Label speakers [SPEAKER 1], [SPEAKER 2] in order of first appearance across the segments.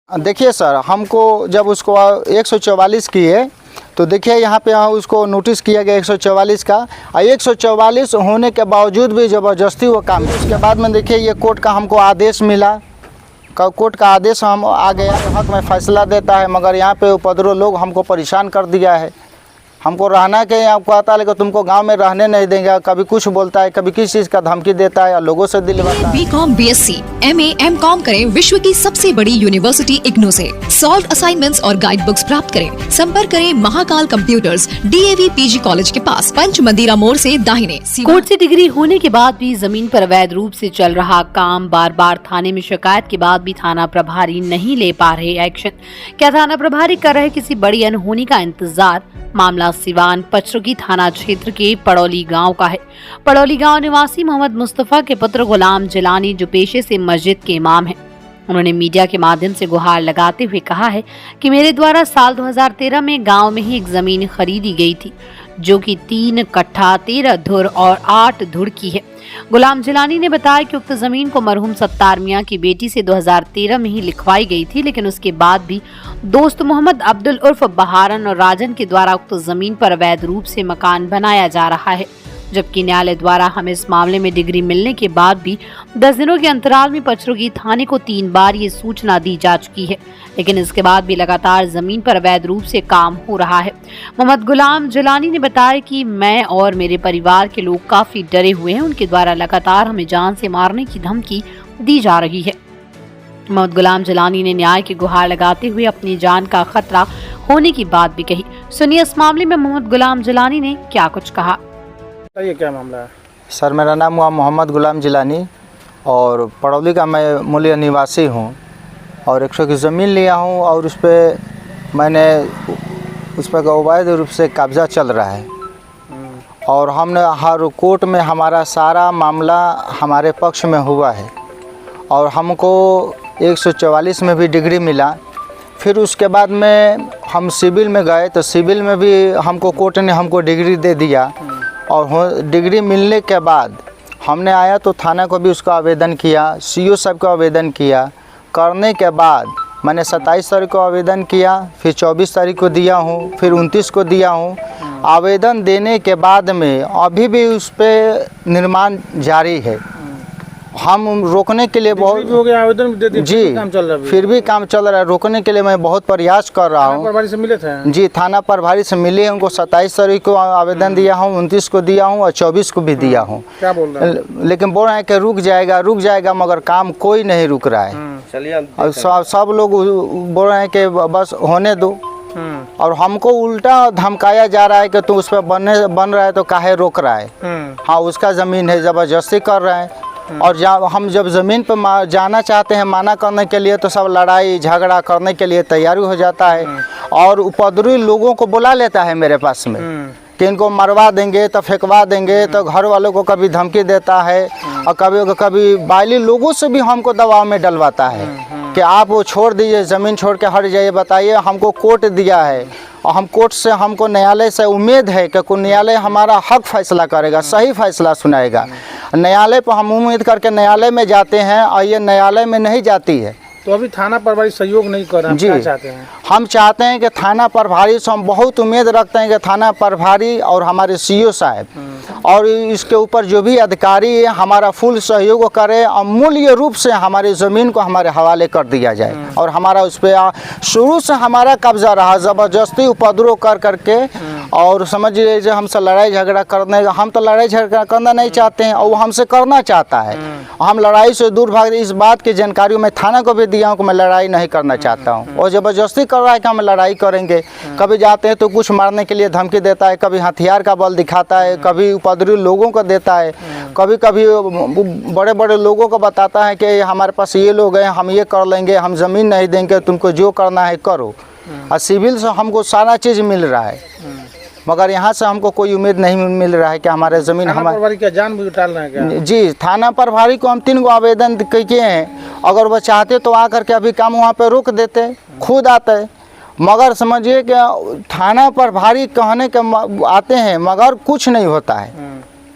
[SPEAKER 1] देखिए सर, हमको जब उसको 144 किए तो देखिए यहाँ पे उसको नोटिस किया गया 144 का, और 144 होने के बावजूद भी ज़बरदस्ती वो काम। उसके बाद में देखिए ये कोर्ट का हमको आदेश मिला, कोर्ट का आदेश हम आ गया, हक में फ़ैसला देता है, मगर यहाँ पे उपद्रव लोग हमको परेशान कर दिया है। हमको रहना के आपको आता है, लेकिन तुमको गांव में रहने नहीं देंगे। कभी कुछ बोलता है, कभी किस चीज़ का धमकी देता है, और लोगों से दिलवाता है।
[SPEAKER 2] BCom, BSc, MA, MCom करें विश्व की सबसे बड़ी यूनिवर्सिटी इग्नू से। सॉल्व असाइनमेंट्स और गाइड बुक्स प्राप्त करें। संपर्क करें Mahakal computers, DAV PG college के पास, पंच मंदिरा मोड़ से दाहिने।
[SPEAKER 3] कोर्ट से डिग्री होने के बाद भी जमीन पर अवैध रूप से चल रहा काम, बार बार थाने में शिकायत के बाद भी थाना प्रभारी नहीं ले पा रहे एक्शन। क्या थाना प्रभारी कर रहे किसी बड़ी अनहोनी का इंतजार? मामला सिवान पचरुखी थाना क्षेत्र के पड़ौली गांव का है। पड़ौली गांव निवासी मोहम्मद मुस्तफा के पुत्र गुलाम जिलानी, जो पेशे से मस्जिद के इमाम हैं, उन्होंने मीडिया के माध्यम से गुहार लगाते हुए कहा है कि मेरे द्वारा साल 2013 में गांव में ही एक जमीन खरीदी गई थी, जो कि 3 कट्ठा 13 धुर और 8 धुर की है। गुलाम जिलानी ने बताया कि उक्त जमीन को मरहूम सत्तार मियां की बेटी से 2013 में ही लिखवाई गई थी, लेकिन उसके बाद भी दोस्त मोहम्मद अब्दुल उर्फ बहारन और राजन के द्वारा उक्त जमीन पर अवैध रूप से मकान बनाया जा रहा है। जबकि न्यायालय द्वारा हमें इस मामले में डिग्री मिलने के बाद भी 10 दिनों के अंतराल में पचरुखी थाने को 3 बार ये सूचना दी जा चुकी है, लेकिन इसके बाद भी लगातार जमीन पर अवैध रूप से काम हो रहा है। मोहम्मद गुलाम जिलानी ने बताया कि मैं और मेरे परिवार के लोग काफी डरे हुए हैं। उनके द्वारा लगातार हमें जान से मारने की धमकी दी जा रही है। मोहम्मद गुलाम जिलानी ने न्याय की गुहार लगाते हुए अपनी जान का खतरा होने की बात भी कही। सुनिए इस मामले में मोहम्मद गुलाम जिलानी ने क्या कुछ कहा।
[SPEAKER 4] ये क्या मामला है?
[SPEAKER 1] सर, मेरा नाम हुआ मोहम्मद गुलाम जिलानी और पड़ौली का मैं मूल्य निवासी हूँ, और 100 की ज़मीन लिया हूँ, और उस पर अवैध रूप से कब्ज़ा चल रहा है। और हमने हर कोर्ट में हमारा सारा मामला हमारे पक्ष में हुआ है, और हमको 144 में भी डिग्री मिला। फिर उसके बाद में हम सिविल में गए तो सिविल में भी हमको कोर्ट ने हमको डिग्री दे दिया, और डिग्री मिलने के बाद हमने आया तो थाना को भी उसका आवेदन किया, CO साहब को आवेदन किया। करने के बाद मैंने 27 तारीख को आवेदन किया, फिर 24 तारीख को दिया हूँ, फिर 29 को दिया हूँ। आवेदन देने के बाद में अभी भी उस पर निर्माण जारी है। हम रोकने के लिए बहुत
[SPEAKER 4] हो गया, आवेदन भी दे दिया,
[SPEAKER 1] जी,
[SPEAKER 4] काम चल रहा है,
[SPEAKER 1] फिर भी काम चल रहा है। रोकने के लिए मैं बहुत प्रयास कर रहा हूँ।
[SPEAKER 4] प्रभारी से मिले थे?
[SPEAKER 1] जी, थाना प्रभारी से मिले हैं। उनको 27 तारीख को आवेदन दिया हूँ, 29 को दिया हूँ, और 24 को भी दिया हूँ।
[SPEAKER 4] क्या बोल रहे हैं?
[SPEAKER 1] लेकिन बोल रहे हैं कि रुक जाएगा, मगर काम कोई नहीं रुक रहा है।
[SPEAKER 4] चलिए,
[SPEAKER 1] और सब लोग बोल रहे हैं कि बस होने दो, और हमको उल्टा धमकाया जा रहा है कि तू उस पर बन रहा है तो काहे रोक रहा है। हाँ, उसका ज़मीन है, ज़बरदस्ती कर रहे हैं। और हम जब ज़मीन पर जाना चाहते हैं माना करने के लिए, तो सब लड़ाई झगड़ा करने के लिए तैयारी हो जाता है, और उपद्रवी लोगों को बुला लेता है मेरे पास में कि इनको मरवा देंगे तो फेंकवा देंगे, तो घर वालों को कभी धमकी देता है, और कभी बाइली लोगों से भी हमको दबाव में डलवाता है कि आप वो छोड़ दीजिए, ज़मीन छोड़ के हट जाइए। बताइए, हमको कोर्ट दिया है, और हम कोर्ट से हमको न्यायालय से उम्मीद है कि न्यायालय हमारा हक फैसला करेगा, सही फैसला सुनाएगा। न्यायालय पर हम उम्मीद करके न्यायालय में जाते हैं, और ये न्यायालय में नहीं जाती है।
[SPEAKER 4] तो अभी थाना प्रभारी सहयोग नहीं कर रहे हैं, क्या चाहते हैं?
[SPEAKER 1] हम चाहते हैं कि थाना प्रभारी से हम बहुत उम्मीद रखते हैं कि थाना प्रभारी और हमारे CO साहब और इसके ऊपर जो भी अधिकारी है हमारा फुल सहयोग करे, अमूल्य रूप से हमारी ज़मीन को हमारे हवाले कर दिया जाए। और हमारा उस पर शुरू से हमारा कब्जा रहा, ज़बरदस्ती उपद्रव कर करके, और समझ लीजिए हमसे लड़ाई झगड़ा करने, हम तो लड़ाई झगड़ा करना नहीं चाहते हैं, और वो हमसे करना चाहता है। हम लड़ाई से दूर भाग, इस बात की जानकारी मैं थाना को भी दिया हूँ कि मैं लड़ाई नहीं करना चाहता हूँ, और ज़बरदस्ती कर रहा है कि हम लड़ाई करेंगे। कभी जाते हैं तो कुछ मारने के लिए धमकी देता है, कभी हथियार का बल दिखाता है, कभी उपद्रवी लोगों को देता है, कभी बड़े बड़े लोगों को बताता है कि हमारे पास ये लोग हैं, हम ये कर लेंगे, हम ज़मीन नहीं देंगे, तुमको जो करना है करो। और सिविल से हमको सारा चीज़ मिल रहा है, मगर यहाँ से हमको कोई उम्मीद नहीं मिल रहा है कि हमारे ज़मीन
[SPEAKER 4] हमारे क्या जानबूझ टाल रहे हैं क्या?
[SPEAKER 1] जी, थाना प्रभारी को हम 3 गो आवेदन किए हैं। अगर वो चाहते तो आकर के अभी काम वहाँ पे रोक देते, खुद आते, मगर समझिए कि थाना प्रभारी कहने के आते हैं, मगर कुछ नहीं होता है।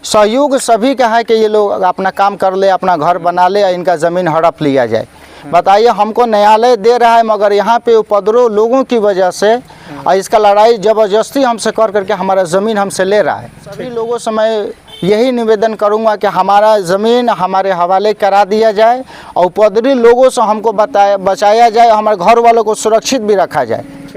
[SPEAKER 1] सहयोग सभी का है कि ये लोग अपना काम कर ले, अपना घर बना ले, इनका ज़मीन हड़प लिया जाए। बताइए, हमको न्यायालय दे रहा है मगर यहाँ पे उपद्रव लोगों की वजह से और इसका लड़ाई ज़बरदस्ती हमसे कर करके हमारा ज़मीन हमसे ले रहा है। सभी लोगों से मैं यही निवेदन करूंगा कि हमारा ज़मीन हमारे हवाले करा दिया जाए और उपद्रवी लोगों से हमको बचाया जाए, हमारे घर वालों को सुरक्षित भी रखा जाए।